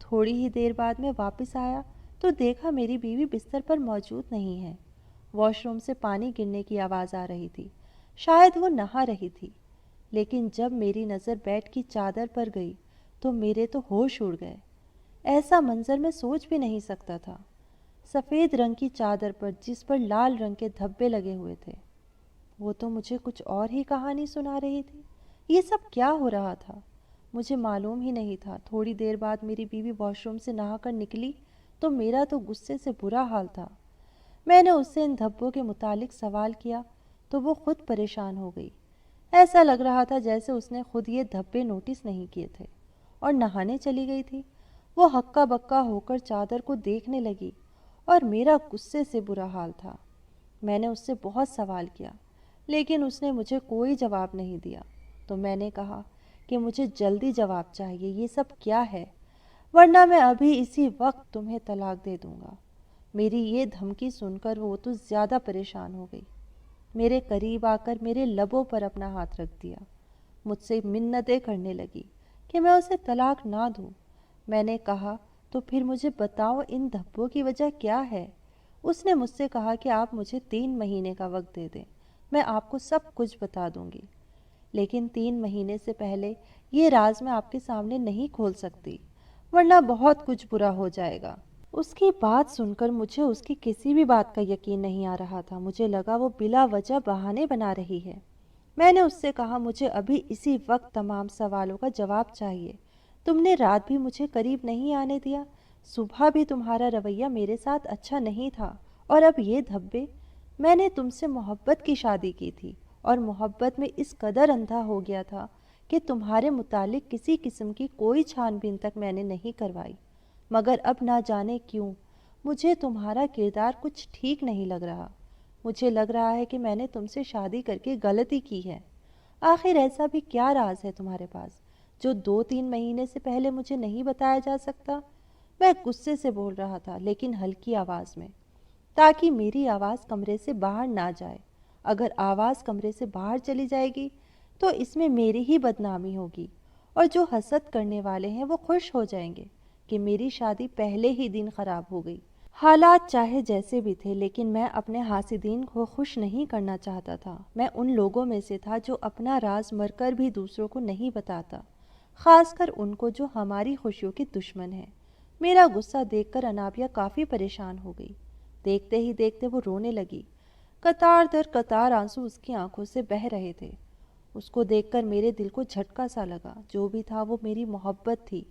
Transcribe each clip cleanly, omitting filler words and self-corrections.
تھوڑی ہی دیر بعد میں واپس آیا تو دیکھا میری بیوی بستر پر موجود نہیں ہے۔ واش روم سے پانی گرنے کی آواز آ رہی تھی، شاید وہ نہا رہی تھی۔ لیکن جب میری نظر بیڈ کی چادر پر گئی تو میرے تو ہوش اڑ گئے۔ ایسا منظر میں سوچ بھی نہیں سکتا تھا۔ سفید رنگ کی چادر پر جس پر لال رنگ کے دھبے لگے ہوئے تھے، وہ تو مجھے کچھ اور ہی کہانی سنا رہی تھی۔ یہ سب کیا ہو رہا تھا مجھے معلوم ہی نہیں تھا۔ تھوڑی دیر بعد میری بیوی واش روم سے نہا کر نکلی تو میرا تو غصے سے برا حال تھا۔ میں نے اس سے ان دھبوں کے متعلق سوال کیا تو وہ خود پریشان ہو گئی۔ ایسا لگ رہا تھا جیسے اس نے خود یہ دھبے نوٹس نہیں کیے تھے اور نہانے چلی گئی تھی۔ وہ ہکا بکا ہو کر چادر کو دیکھنے لگی اور میرا غصے سے برا حال تھا۔ میں نے اس سے بہت سوال کیا لیکن اس نے مجھے کوئی جواب نہیں دیا۔ تو میں نے کہا کہ مجھے جلدی جواب چاہیے، یہ سب کیا ہے، ورنہ میں ابھی اسی وقت تمہیں طلاق دے دوں گا۔ میری یہ دھمکی سن کر وہ تو زیادہ پریشان ہو گئی۔ میرے قریب آ کر میرے لبوں پر اپنا ہاتھ رکھ دیا، مجھ سے منتیں کرنے لگی کہ میں اسے طلاق نہ دوں۔ میں نے کہا تو پھر مجھے بتاؤ ان دھبوں کی وجہ کیا ہے۔ اس نے مجھ سے کہا کہ آپ مجھے 3 مہینے کا وقت دے دیں، میں آپ کو سب کچھ بتا دوں گی، لیکن 3 مہینے سے پہلے یہ راز میں آپ کے سامنے نہیں کھول سکتی، ورنہ بہت کچھ برا ہو جائے گا۔ اس کی بات سن کر مجھے اس کی کسی بھی بات کا یقین نہیں آ رہا تھا۔ مجھے لگا وہ بلا وجہ بہانے بنا رہی ہے۔ میں نے اس سے کہا مجھے ابھی اسی وقت تمام سوالوں کا جواب چاہیے۔ تم نے رات بھی مجھے قریب نہیں آنے دیا، صبح بھی تمہارا رویہ میرے ساتھ اچھا نہیں تھا، اور اب یہ دھبے۔ میں نے تم سے محبت کی شادی کی تھی اور محبت میں اس قدر اندھا ہو گیا تھا کہ تمہارے متعلق کسی قسم کی کوئی چھان بین تک میں نے نہیں کروائی، مگر اب نہ جانے کیوں مجھے تمہارا کردار کچھ ٹھیک نہیں لگ رہا۔ مجھے لگ رہا ہے کہ میں نے تم سے شادی کر کے غلطی کی ہے۔ آخر ایسا بھی کیا راز ہے تمہارے پاس جو 2-3 مہینے سے پہلے مجھے نہیں بتایا جا سکتا؟ میں غصے سے بول رہا تھا لیکن ہلکی آواز میں، تاکہ میری آواز کمرے سے باہر نہ جائے۔ اگر آواز کمرے سے باہر چلی جائے گی تو اس میں میری ہی بدنامی ہوگی، اور جو حسد کرنے والے ہیں وہ خوش ہو جائیں گے کہ میری شادی پہلے ہی دن خراب ہو گئی۔ حالات چاہے جیسے بھی تھے لیکن میں اپنے حاسدین کو خوش نہیں کرنا چاہتا تھا۔ میں ان لوگوں میں سے تھا جو اپنا راز مر کر بھی دوسروں کو نہیں بتاتا، خاص کر ان کو جو ہماری خوشیوں کے دشمن ہیں۔ میرا غصہ دیکھ کر انابیہ کافی پریشان ہو گئی۔ دیکھتے ہی دیکھتے وہ رونے لگی۔ قطار در قطار آنسو اس کی آنکھوں سے بہہ رہے تھے۔ اس کو دیکھ کر میرے دل کو جھٹکا سا لگا۔ جو بھی تھا وہ میری محبت تھی،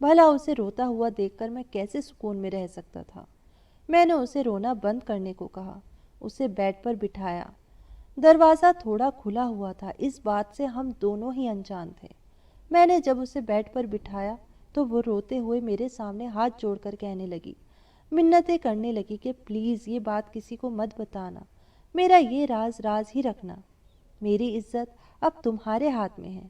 بھلا اسے روتا ہوا دیکھ کر میں کیسے سکون میں رہ سکتا تھا۔ میں نے اسے رونا بند کرنے کو کہا، اسے بیڈ پر بٹھایا۔ دروازہ تھوڑا کھلا ہوا تھا، اس بات سے ہم دونوں ہی انجان تھے۔ میں نے جب اسے بیڈ پر بٹھایا تو وہ روتے ہوئے میرے سامنے ہاتھ جوڑ کر کہنے لگی، منتیں کرنے لگی کہ پلیز یہ بات کسی کو مت بتانا، میرا یہ راز راز ہی رکھنا۔ میری عزت اب تمہارے ہاتھ میں ہے،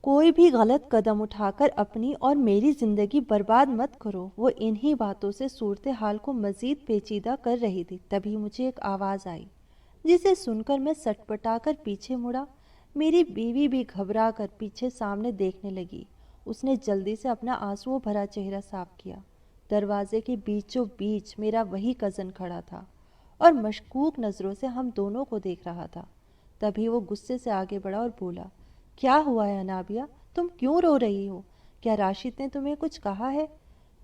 کوئی بھی غلط قدم اٹھا کر اپنی اور میری زندگی برباد مت کرو۔ وہ انہی باتوں سے صورتحال کو مزید پیچیدہ کر رہی تھی۔ تبھی مجھے ایک آواز آئی جسے سن کر میں سٹپٹا کر پیچھے مڑا۔ میری بیوی بھی گھبرا کر پیچھے سامنے دیکھنے لگی۔ اس نے جلدی سے اپنا آنسوؤں بھرا چہرہ صاف کیا۔ دروازے کے بیچوں بیچ میرا وہی کزن کھڑا تھا اور مشکوک نظروں سے ہم دونوں کو دیکھ رہا تھا۔ تبھی وہ غصے سے آگے بڑھا اور بولا، کیا ہوا ہے انابیہ؟ تم کیوں رو رہی ہو؟ کیا راشد نے تمہیں کچھ کہا ہے؟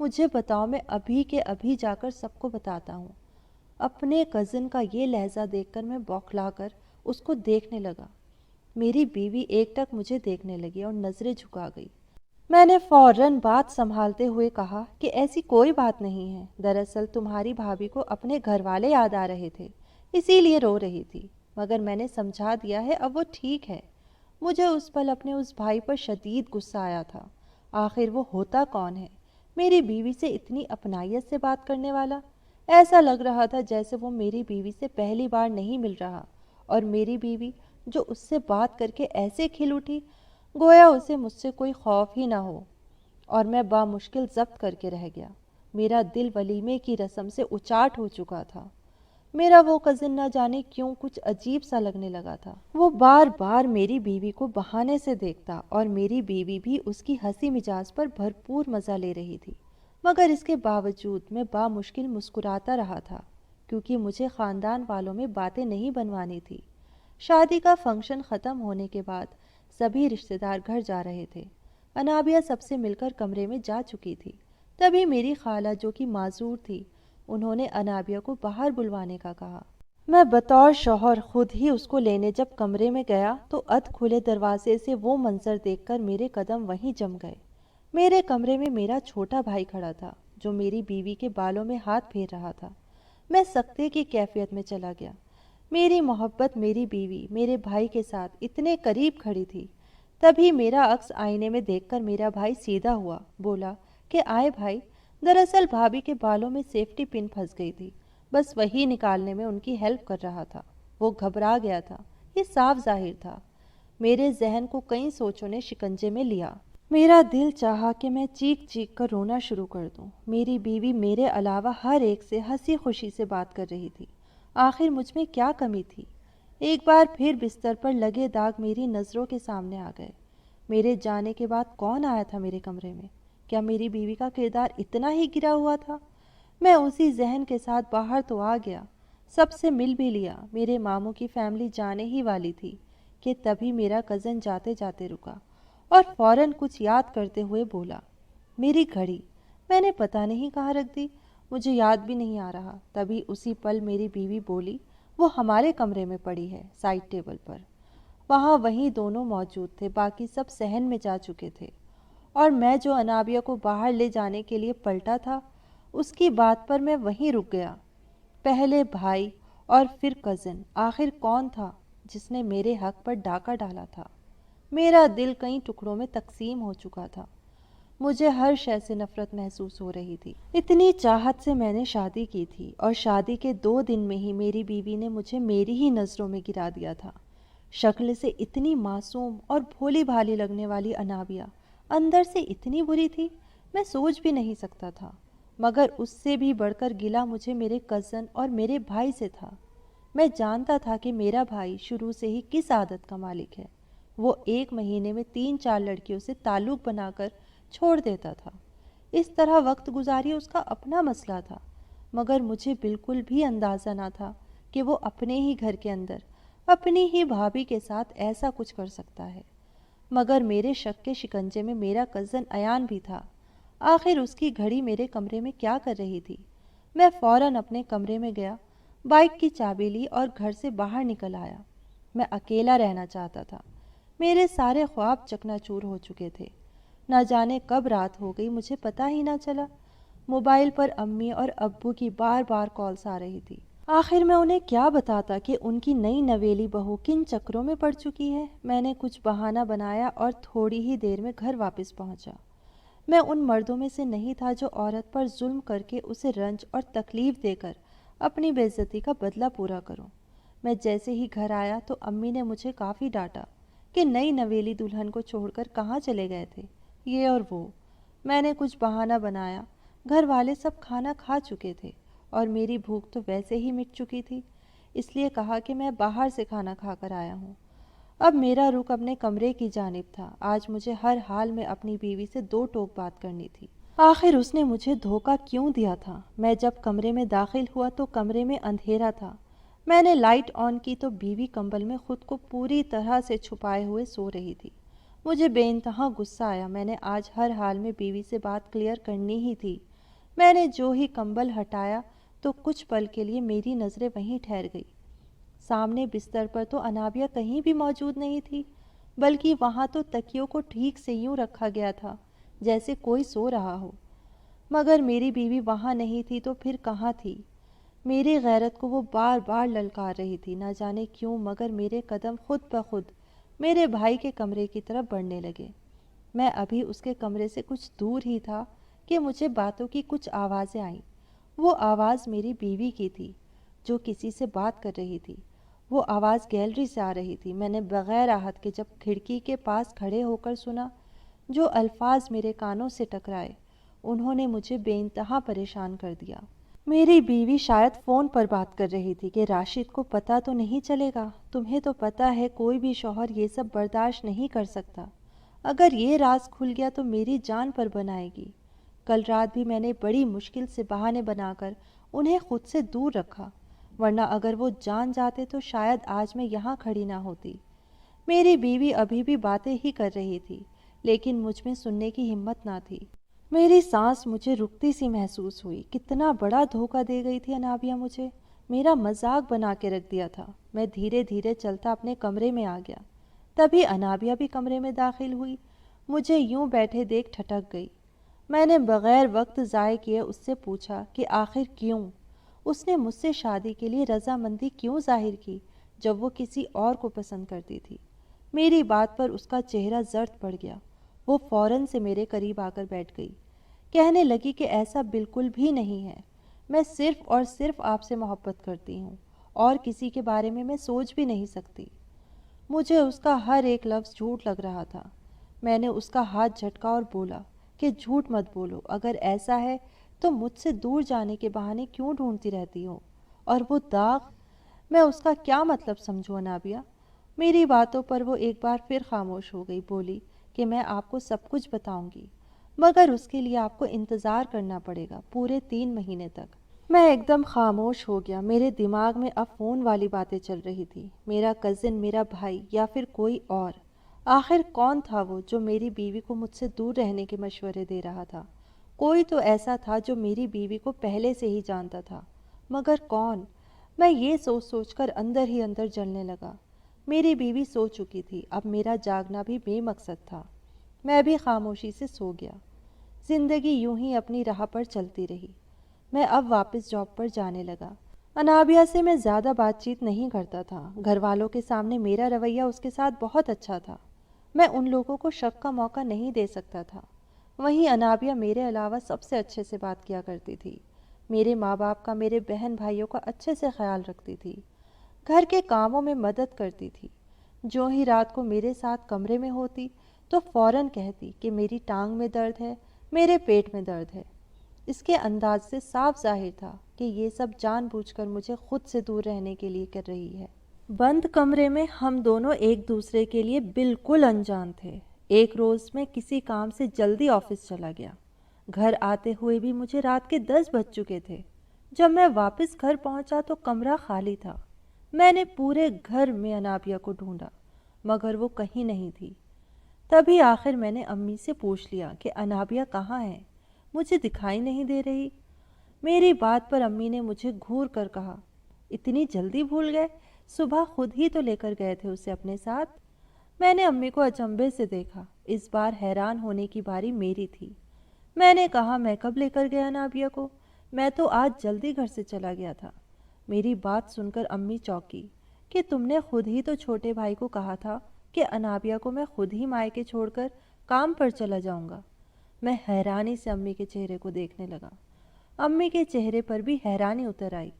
مجھے بتاؤ، میں ابھی کے ابھی جا کر سب کو بتاتا ہوں۔ اپنے کزن کا یہ لہجہ دیکھ کر میں بوکھلا کر اس کو دیکھنے لگا۔ میری بیوی ایک ٹک مجھے دیکھنے لگی اور نظریں جھکا گئی۔ میں نے فوراً بات سنبھالتے ہوئے کہا کہ ایسی کوئی بات نہیں ہے، دراصل تمہاری بھابھی کو اپنے گھر والے یاد آ رہے تھے، اسی لیے رو رہی تھی، مگر میں نے سمجھا دیا ہے، اب وہ ٹھیک ہے۔ مجھے اس پل اپنے اس بھائی پر شدید غصہ آیا تھا۔ آخر وہ ہوتا کون ہے میری بیوی سے اتنی اپنائیت سے بات کرنے والا؟ ایسا لگ رہا تھا جیسے وہ میری بیوی سے پہلی بار نہیں مل رہا، اور میری بیوی جو اس سے بات کر کے ایسے کھل اٹھی گویا اسے مجھ سے کوئی خوف ہی نہ ہو، اور میں بامشکل ضبط کر کے رہ گیا۔ میرا دل ولیمے کی رسم سے اچاٹ ہو چکا تھا۔ میرا وہ کزن نہ جانے کیوں کچھ عجیب سا لگنے لگا تھا۔ وہ بار بار میری بیوی کو بہانے سے دیکھتا اور میری بیوی بھی اس کی ہنسی مجاز پر بھرپور مزہ لے رہی تھی۔ مگر اس کے باوجود میں بامشکل مسکراتا رہا تھا، کیونکہ مجھے خاندان والوں میں باتیں نہیں بنوانی تھی۔ شادی کا فنکشن ختم ہونے کے بعد سبھی رشتہ دار گھر جا رہے تھے۔ انابیہ سب سے مل کر کمرے میں جا چکی تھی۔ تبھی میری خالہ، جو کہ معذور تھی، انہوں نے انابیہ کو باہر بلوانے کا کہا۔ میں بطور شوہر خود ہی اس کو لینے جب کمرے میں گیا تو ادھ کھلے دروازے سے وہ منظر دیکھ کر میرے قدم وہیں جم گئے۔ میرے کمرے میں میرا چھوٹا بھائی کھڑا تھا، جو میری بیوی کے بالوں میں ہاتھ پھیر رہا تھا۔ میں سکتے کی کیفیت میں چلا گیا۔ میری محبت میری بیوی میرے بھائی کے ساتھ اتنے قریب کھڑی تھی۔ تبھی میرا عکس آئینے میں دیکھ کر میرا بھائی سیدھا ہوا، بولا کہ آئے بھائی۔ دراصل بھابھی کے بالوں میں سیفٹی پن پھنس گئی تھی، بس وہی نکالنے میں ان کی ہیلپ کر رہا تھا۔ وہ گھبرا گیا تھا، یہ صاف ظاہر تھا۔ میرے ذہن کو کئی سوچوں نے شکنجے میں لیا۔ میرا دل چاہا کہ میں چیخ چیخ کر رونا شروع کر دوں۔ میری بیوی میرے علاوہ ہر ایک سے ہنسی خوشی سے بات کر رہی تھی۔ آخر مجھ میں کیا کمی تھی؟ ایک بار پھر بستر پر لگے داغ میری نظروں کے سامنے آ گئے۔ میرے جانے کے بعد کون آیا تھا میرے کمرے میں؟ کیا میری بیوی کا کردار اتنا ہی گرا ہوا تھا؟ میں اسی ذہن کے ساتھ باہر تو آ گیا، سب سے مل بھی لیا۔ میرے ماموں کی فیملی جانے ہی والی تھی کہ تبھی میرا کزن جاتے جاتے رکا اور فوراً کچھ یاد کرتے ہوئے بولا، میری گھڑی میں نے پتہ نہیں کہاں رکھ دی، مجھے یاد بھی نہیں آ رہا۔ تبھی اسی پل میری بیوی بولی، وہ ہمارے کمرے میں پڑی ہے، سائڈ ٹیبل پر۔ وہیں دونوں موجود تھے، باقی سب صحن میں جا چکے تھے، اور میں جو انابیہ کو باہر لے جانے کے لیے پلٹا تھا، اس کی بات پر میں وہیں رک گیا۔ پہلے بھائی اور پھر کزن، آخر کون تھا جس نے میرے حق پر ڈاکہ ڈالا تھا؟ میرا دل کئی ٹکڑوں میں تقسیم ہو چکا تھا۔ مجھے ہر شے سے نفرت محسوس ہو رہی تھی۔ اتنی چاہت سے میں نے شادی کی تھی، اور شادی کے 2 دن میں ہی میری بیوی نے مجھے میری ہی نظروں میں گرا دیا تھا۔ شکل سے اتنی معصوم اور بھولی بھالی لگنے والی انابیہ اندر سے اتنی بری تھی، میں سوچ بھی نہیں سکتا تھا۔ مگر اس سے بھی بڑھ کر گلہ مجھے میرے کزن اور میرے بھائی سے تھا۔ میں جانتا تھا کہ میرا بھائی شروع سے ہی کس عادت کا مالک ہے۔ وہ 1 مہینے میں 3-4 لڑکیوں سے تعلق بنا کر چھوڑ دیتا تھا۔ اس طرح وقت گزاری اس کا اپنا مسئلہ تھا، مگر مجھے بالکل بھی اندازہ نہ تھا کہ وہ اپنے ہی گھر کے اندر اپنی ہی بھابھی کے ساتھ ایسا کچھ کر سکتا ہے۔ مگر میرے شک کے شکنجے میں میرا کزن ایان بھی تھا۔ آخر اس کی گھڑی میرے کمرے میں کیا کر رہی تھی؟ میں فوراً اپنے کمرے میں گیا، بائک کی چابی لی اور گھر سے باہر نکل آیا۔ میں اکیلا رہنا چاہتا تھا۔ میرے سارے خواب چکنا چور ہو چکے تھے۔ نہ جانے کب رات ہو گئی، مجھے پتہ ہی نہ چلا۔ موبائل پر امی اور ابو کی بار بار کالز آ رہی تھی۔ آخر میں انہیں کیا بتاتا کہ ان کی نئی نویلی بہو کن چکروں میں پڑ چکی ہے۔ میں نے کچھ بہانہ بنایا اور تھوڑی ہی دیر میں گھر واپس پہنچا۔ میں ان مردوں میں سے نہیں تھا جو عورت پر ظلم کر کے اسے رنج اور تکلیف دے کر اپنی بے عزتی کا بدلہ پورا کروں۔ میں جیسے ہی گھر آیا تو امی نے مجھے کافی ڈانٹا کہ نئی نویلی دلہن کو چھوڑ کر کہاں چلے گئے تھے، یہ اور وہ۔ میں نے کچھ بہانہ بنایا، گھر والے سب کھانا کھا چکے تھے اور میری بھوک تو ویسے ہی مٹ چکی تھی، اس لیے کہا کہ میں باہر سے کھانا کھا کر آیا ہوں۔ اب میرا رخ اپنے کمرے کی جانب تھا۔ آج مجھے ہر حال میں اپنی بیوی سے 2 ٹوک بات کرنی تھی۔ آخر اس نے مجھے دھوکہ کیوں دیا تھا؟ میں جب کمرے میں داخل ہوا تو کمرے میں اندھیرا تھا۔ میں نے لائٹ آن کی تو بیوی کمبل میں خود کو پوری طرح سے چھپائے ہوئے سو رہی تھی۔ مجھے بے انتہا غصہ آیا۔ میں نے آج ہر حال میں بیوی سے بات کلیئر کرنی ہی تھی۔ میں نے جو ہی کمبل ہٹایا تو کچھ پل کے لیے میری نظریں وہیں ٹھہر گئی۔ سامنے بستر پر تو انابیہ کہیں بھی موجود نہیں تھی، بلکہ وہاں تو تکیوں کو ٹھیک سے یوں رکھا گیا تھا جیسے کوئی سو رہا ہو۔ مگر میری بیوی وہاں نہیں تھی تو پھر کہاں تھی؟ میری غیرت کو وہ بار بار للکار رہی تھی۔ نہ جانے کیوں مگر میرے قدم خود بخود میرے بھائی کے کمرے کی طرف بڑھنے لگے۔ میں ابھی اس کے کمرے سے کچھ دور ہی تھا کہ مجھے باتوں کی کچھ آوازیں آئیں۔ وہ آواز میری بیوی کی تھی جو کسی سے بات کر رہی تھی۔ وہ آواز گیلری سے آ رہی تھی۔ میں نے بغیر آہت کے جب کھڑکی کے پاس کھڑے ہو کر سنا، جو الفاظ میرے کانوں سے ٹکرائے انہوں نے مجھے بے انتہا پریشان کر دیا۔ میری بیوی شاید فون پر بات کر رہی تھی کہ راشد کو پتہ تو نہیں چلے گا، تمہیں تو پتہ ہے کوئی بھی شوہر یہ سب برداشت نہیں کر سکتا، اگر یہ راز کھل گیا تو میری جان پر بنائے گی، کل رات بھی میں نے بڑی مشکل سے بہانے بنا کر انہیں خود سے دور رکھا، ورنہ اگر وہ جان جاتے تو شاید آج میں یہاں کھڑی نہ ہوتی۔ میری بیوی ابھی بھی باتیں ہی کر رہی تھی، لیکن مجھ میں سننے کی ہمت نہ تھی۔ میری سانس مجھے رکتی سی محسوس ہوئی۔ کتنا بڑا دھوکہ دے گئی تھی انابیہ مجھے، میرا مذاق بنا کے رکھ دیا تھا۔ میں دھیرے دھیرے چلتا اپنے کمرے میں آ گیا۔ تبھی انابیہ بھی کمرے میں داخل ہوئی، مجھے یوں بیٹھے دیکھ ٹھٹک گئی۔ میں نے بغیر وقت ضائع کیے اس سے پوچھا کہ آخر کیوں؟ اس نے مجھ سے شادی کے لیے رضامندی کیوں ظاہر کی جب وہ کسی اور کو پسند کرتی تھی؟ میری بات پر اس کا چہرہ زرد پڑ گیا۔ وہ فوراً سے میرے قریب آ کر بیٹھ گئی، کہنے لگی کہ ایسا بالکل بھی نہیں ہے، میں صرف اور صرف آپ سے محبت کرتی ہوں اور کسی کے بارے میں سوچ بھی نہیں سکتی۔ مجھے اس کا ہر ایک لفظ جھوٹ لگ رہا تھا۔ میں نے اس کا ہاتھ جھٹکا اور بولا کہ جھوٹ مت بولو، اگر ایسا ہے تو مجھ سے دور جانے کے بہانے کیوں ڈھونڈتی رہتی ہو؟ اور وہ داغ، میں اس کا کیا مطلب سمجھوں انابیہ؟ میری باتوں پر وہ ایک بار پھر خاموش ہو گئی، بولی کہ میں آپ کو سب کچھ بتاؤں گی، مگر اس کے لیے آپ کو انتظار کرنا پڑے گا، پورے 3 مہینے تک۔ میں ایک دم خاموش ہو گیا۔ میرے دماغ میں اب فون والی باتیں چل رہی تھی، میرا کزن، میرا بھائی یا پھر کوئی اور۔ آخر کون تھا وہ جو میری بیوی کو مجھ سے دور رہنے کے مشورے دے رہا تھا؟ کوئی تو ایسا تھا جو میری بیوی کو پہلے سے ہی جانتا تھا، مگر کون؟ میں یہ سوچ سوچ کر اندر ہی اندر جلنے لگا۔ میری بیوی سو چکی تھی، اب میرا جاگنا بھی بے مقصد تھا۔ میں بھی خاموشی سے سو گیا۔ زندگی یوں ہی اپنی راہ پر چلتی رہی۔ میں اب واپس جاب پر جانے لگا۔ انابیہ سے میں زیادہ بات چیت نہیں کرتا تھا۔ گھر والوں کے سامنے میرا رویہ اس کے ساتھ بہت اچھا تھا، میں ان لوگوں کو شک کا موقع نہیں دے سکتا تھا۔ وہیں انابیہ میرے علاوہ سب سے اچھے سے بات کیا کرتی تھی، میرے ماں باپ کا، میرے بہن بھائیوں کا اچھے سے خیال رکھتی تھی، گھر کے کاموں میں مدد کرتی تھی۔ جو ہی رات کو میرے ساتھ کمرے میں ہوتی تو فوراً کہتی کہ میری ٹانگ میں درد ہے، میرے پیٹ میں درد ہے۔ اس کے انداز سے صاف ظاہر تھا کہ یہ سب جان بوجھ کر مجھے خود سے دور رہنے کے لیے کر رہی ہے۔ بند کمرے میں ہم دونوں ایک دوسرے کے لیے بالکل انجان تھے۔ ایک روز میں کسی کام سے جلدی آفس چلا گیا۔ گھر آتے ہوئے بھی مجھے رات کے 10 بج چکے تھے۔ جب میں واپس گھر پہنچا تو کمرہ خالی تھا۔ میں نے پورے گھر میں انابیہ کو ڈھونڈا، مگر وہ کہیں نہیں تھی۔ تبھی آخر میں نے امی سے پوچھ لیا کہ انابیہ کہاں ہے، مجھے دکھائی نہیں دے رہی۔ میری بات پر امی نے مجھے گھور کر کہا، اتنی جلدی بھول گئے؟ صبح خود ہی تو لے کر گئے تھے اسے اپنے ساتھ۔ میں نے امی کو اچنبھے سے دیکھا۔ اس بار حیران ہونے کی باری میری تھی۔ میں نے کہا، میں کب لے کر گیا انابیہ کو؟ میں تو آج جلدی گھر سے چلا گیا تھا۔ میری بات سن کر امی چونکی کہ تم نے خود ہی تو چھوٹے بھائی کو کہا تھا کہ انابیہ کو میں خود ہی مائکے چھوڑ کر کام پر چلا جاؤں گا۔ میں حیرانی سے امی کے چہرے کو دیکھنے لگا۔ امی کے چہرے پر بھی حیرانی اتر آئی،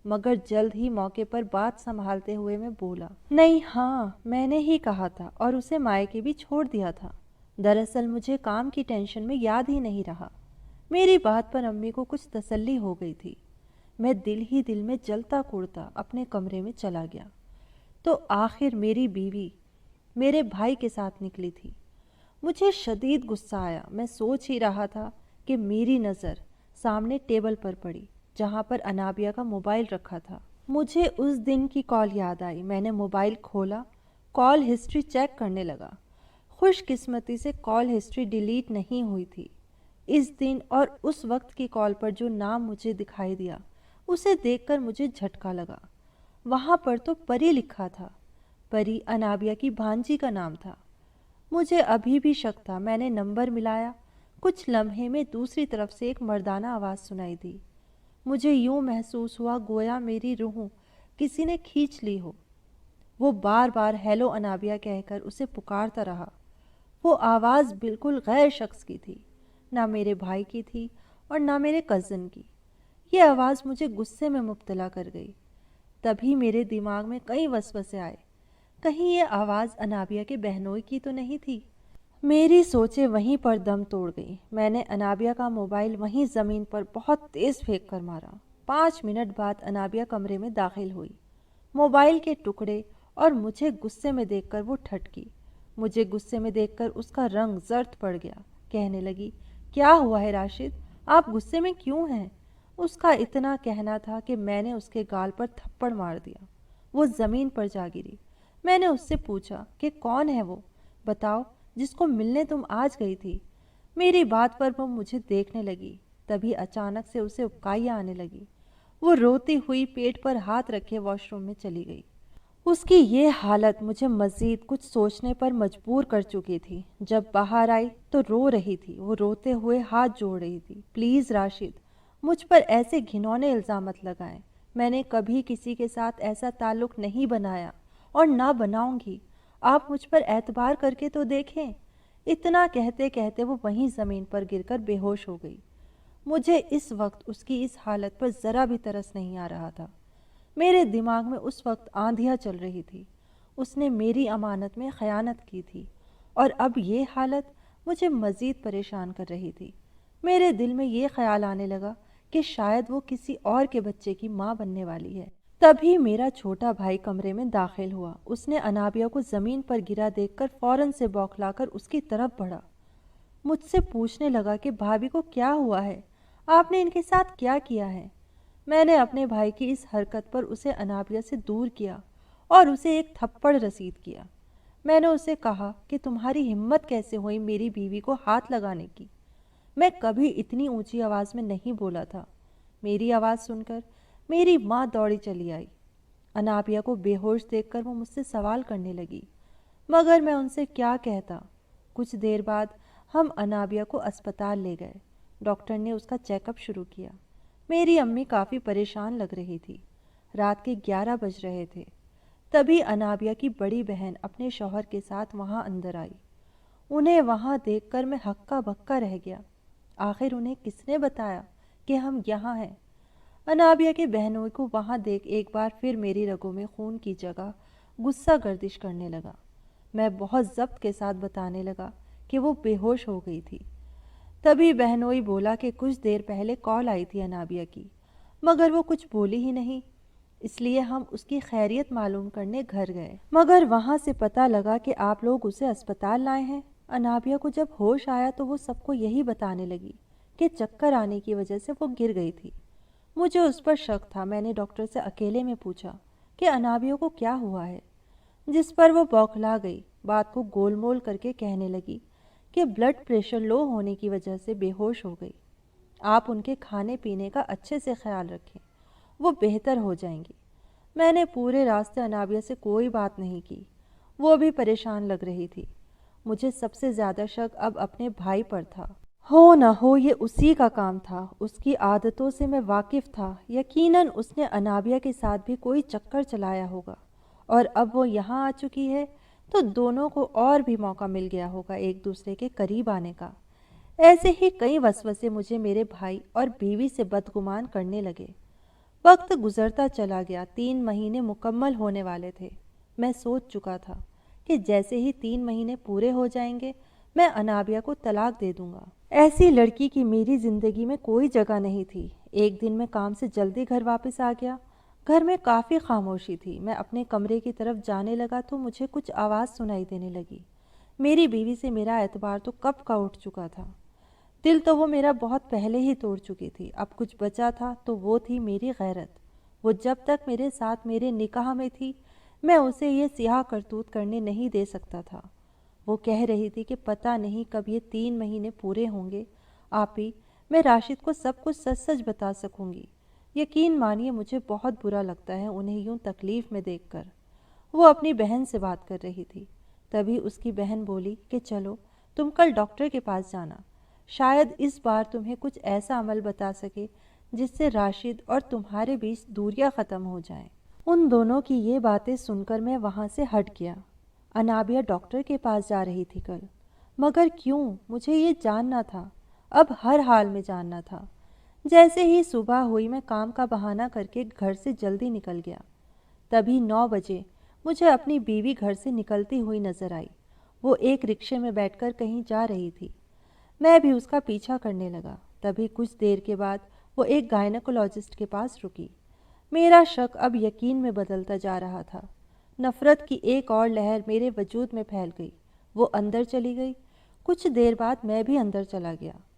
مگر جلد ہی موقع پر بات سنبھالتے ہوئے میں بولا، نہیں، ہاں، میں نے ہی کہا تھا اور اسے مائکے بھی چھوڑ دیا تھا۔ دراصل مجھے کام کی ٹینشن میں یاد ہی نہیں رہا۔ میری بات پر امی کو کچھ تسلی ہو گئی تھی۔ میں دل ہی دل میں جلتا کوڑتا اپنے کمرے میں چلا گیا۔ تو آخر میری بیوی میرے بھائی کے ساتھ نکلی تھی۔ مجھے شدید غصہ آیا۔ میں سوچ ہی رہا تھا کہ میری نظر سامنے ٹیبل پر پڑی جہاں پر انابیہ کا موبائل رکھا تھا۔ مجھے اس دن کی کال یاد آئی۔ میں نے موبائل کھولا، کال ہسٹری چیک کرنے لگا۔ خوش قسمتی سے کال ہسٹری ڈیلیٹ نہیں ہوئی تھی۔ اس دن اور اس وقت کی کال پر جو نام مجھے دکھائی دیا اسے دیکھ کر مجھے جھٹکا لگا۔ وہاں پر تو پری لکھا تھا۔ پری انابیہ کی بھانجی کا نام تھا۔ مجھے ابھی بھی شک تھا۔ میں نے نمبر ملایا۔ کچھ لمحے میں دوسری طرف سے ایک مردانہ آواز سنائی دی۔ مجھے یوں محسوس ہوا گویا میری روح کسی نے کھینچ لی ہو۔ وہ بار بار ہیلو انابیہ کہہ کر اسے پکارتا رہا۔ وہ آواز بالکل غیر شخص کی تھی، نہ میرے بھائی کی تھی اور نہ میرے کزن کی۔ یہ آواز مجھے غصے میں مبتلا کر گئی۔ تبھی میرے دماغ میں کئی وسوسے آئے، کہیں یہ آواز انابیہ کے بہنوئی کی تو نہیں تھی؟ میری سوچیں وہیں پر دم توڑ گئی۔ میں نے انابیہ کا موبائل وہیں زمین پر بہت تیز پھینک کر مارا۔ 5 منٹ بعد انابیہ کمرے میں داخل ہوئی، موبائل کے ٹکڑے اور مجھے غصے میں دیکھ کر وہ ٹھٹکی۔ مجھے غصے میں دیکھ کر اس کا رنگ زرد پڑ گیا۔ کہنے لگی کیا ہوا ہے راشد؟ آپ غصے میں کیوں ہیں؟ اس کا اتنا کہنا تھا کہ میں نے اس کے گال پر تھپڑ مار دیا۔ وہ زمین پر جا گری۔ میں نے اس سے پوچھا کہ کون ہے وہ؟ بتاؤ، جس کو ملنے تم آج گئی تھی۔ میری بات پر وہ مجھے دیکھنے لگی۔ تبھی اچانک سے اسے اکائیاں آنے لگی۔ وہ روتی ہوئی پیٹ پر ہاتھ رکھے واش روم میں چلی گئی۔ اس کی یہ حالت مجھے مزید کچھ سوچنے پر مجبور کر چکی تھی۔ جب باہر آئی تو رو رہی تھی۔ وہ روتے ہوئے ہاتھ جوڑ رہی تھی۔ پلیز راشد، مجھ پر ایسے گھنونے الزامات لگائیں۔ میں نے کبھی کسی کے ساتھ ایسا تعلق نہیں بنایا اور نہ بناؤں گی۔ آپ مجھ پر اعتبار کر کے تو دیکھیں۔ اتنا کہتے کہتے وہ وہیں زمین پر گر کر بے ہوش ہو گئی۔ مجھے اس وقت اس کی اس حالت پر ذرا بھی ترس نہیں آ رہا تھا۔ میرے دماغ میں اس وقت آندھیاں چل رہی تھی۔ اس نے میری امانت میں خیانت کی تھی اور اب یہ حالت مجھے مزید پریشان کر رہی تھی۔ میرے دل میں یہ خیال آنے لگا کہ شاید وہ کسی اور کے بچے کی ماں بننے والی ہے۔ تبھی میرا چھوٹا بھائی کمرے میں داخل ہوا۔ اس نے انابیہ کو زمین پر گرا دیکھ کر فوراً سے بوکھلا کر اس کی طرف بڑھا۔ مجھ سے پوچھنے لگا کہ بھابھی کو کیا ہوا ہے؟ آپ نے ان کے ساتھ کیا کیا ہے؟ میں نے اپنے بھائی کی اس حرکت پر اسے انابیہ سے دور کیا اور اسے ایک تھپڑ رسید کیا۔ میں نے اسے کہا کہ تمہاری ہمت کیسے ہوئی میری بیوی کو ہاتھ لگانے کی؟ میں کبھی اتنی اونچی آواز میں نہیں بولا تھا۔ میری آواز سن کر میری ماں دوڑی چلی آئی۔ انابیہ کو بے ہوش دیکھ کر وہ مجھ سے سوال کرنے لگی، مگر میں ان سے کیا کہتا؟ کچھ دیر بعد ہم انابیہ کو اسپتال لے گئے۔ ڈاکٹر نے اس کا چیک اپ شروع کیا۔ میری امی کافی پریشان لگ رہی تھی۔ رات کے 11 بج رہے تھے۔ تبھی انابیہ کی بڑی بہن اپنے شوہر کے ساتھ وہاں اندر آئی۔ انہیں وہاں دیکھ کر میں ہکا بکا رہ گیا۔ آخر انہیں کس نے بتایا کہ ہم یہاں ہیں؟ انابیہ کے بہنوئی کو وہاں دیکھ ایک بار پھر میری رگوں میں خون کی جگہ غصہ گردش کرنے لگا۔ میں بہت ضبط کے ساتھ بتانے لگا کہ وہ بے ہوش ہو گئی تھی۔ تبھی بہنوئی بولا کہ کچھ دیر پہلے کال آئی تھی انابیہ کی، مگر وہ کچھ بولی ہی نہیں۔ اس لیے ہم اس کی خیریت معلوم کرنے گھر گئے، مگر وہاں سے پتہ لگا کہ آپ لوگ اسے اسپتال لائے ہیں۔ انابیہ کو جب ہوش آیا تو وہ سب کو یہی بتانے لگی کہ چکر آنے کی وجہ سے وہ گر گئی تھی۔ مجھے اس پر شک تھا۔ میں نے ڈاکٹر سے اکیلے میں پوچھا کہ انابیہ کو کیا ہوا ہے، جس پر وہ بوکھلا گئی۔ بات کو گول مول کر کے کہنے لگی کہ بلڈ پریشر لو ہونے کی وجہ سے بے ہوش ہو گئی۔ آپ ان کے کھانے پینے کا اچھے سے خیال رکھیں، وہ بہتر ہو جائیں گی۔ میں نے پورے راستے انابیہ سے کوئی بات نہیں کی۔ وہ بھی پریشان لگ رہی تھی۔ مجھے سب سے زیادہ شک اب اپنے بھائی پر تھا۔ ہو نہ ہو یہ اسی کا کام تھا۔ اس کی عادتوں سے میں واقف تھا۔ یقیناً اس نے انابیہ کے ساتھ بھی کوئی چکر چلایا ہوگا، اور اب وہ یہاں آ چکی ہے تو دونوں کو اور بھی موقع مل گیا ہوگا ایک دوسرے کے قریب آنے کا۔ ایسے ہی کئی وسوسے مجھے میرے بھائی اور بیوی سے بدگمان کرنے لگے۔ وقت گزرتا چلا گیا۔ 3 مہینے مکمل ہونے والے تھے۔ میں سوچ چکا تھا کہ جیسے ہی 3 مہینے پورے ہو جائیں گے میں انابیہ کو طلاق دے دوں گا۔ ایسی لڑکی کی میری زندگی میں کوئی جگہ نہیں تھی۔ ایک دن میں کام سے جلدی گھر واپس آ گیا۔ گھر میں کافی خاموشی تھی۔ میں اپنے کمرے کی طرف جانے لگا تو مجھے کچھ آواز سنائی دینے لگی۔ میری بیوی سے میرا اعتبار تو کب کا اٹھ چکا تھا۔ دل تو وہ میرا بہت پہلے ہی توڑ چکی تھی۔ اب کچھ بچا تھا تو وہ تھی میری غیرت۔ وہ جب تک میرے ساتھ میرے نکاح میں تھی میں اسے یہ سیاہ کرتوت کرنے نہیں دے سکتا تھا۔ وہ کہہ رہی تھی کہ پتہ نہیں کب یہ 3 مہینے پورے ہوں گے آپی، میں راشد کو سب کچھ سچ سچ بتا سکوں گی۔ یقین مانیے مجھے بہت برا لگتا ہے انہیں یوں تکلیف میں دیکھ کر۔ وہ اپنی بہن سے بات کر رہی تھی۔ تبھی اس کی بہن بولی کہ چلو تم کل ڈاکٹر کے پاس جانا، شاید اس بار تمہیں کچھ ایسا عمل بتا سکے جس سے راشد اور تمہارے بیچ دوریاں ختم ہو جائیں۔ ان دونوں کی یہ باتیں سن کر میں وہاں سے ہٹ گیا۔ انابیہ ڈاکٹر کے پاس جا رہی تھی کل، مگر کیوں؟ مجھے یہ جاننا تھا، اب ہر حال میں جاننا تھا۔ جیسے ہی صبح ہوئی میں کام کا بہانہ کر کے گھر سے جلدی نکل گیا۔ تبھی 9 بجے مجھے اپنی بیوی گھر سے نکلتی ہوئی نظر آئی۔ وہ ایک رکشے میں بیٹھ کر کہیں جا رہی تھی۔ میں بھی اس کا پیچھا کرنے لگا۔ تبھی کچھ دیر کے بعد وہ ایک گائنیکولوجسٹ کے پاس رکی۔ میرا شک اب یقین میں بدلتا جا رہا تھا۔ نفرت کی ایک اور لہر میرے وجود میں پھیل گئی۔ وہ اندر چلی گئی۔ کچھ دیر بعد میں بھی اندر چلا گیا۔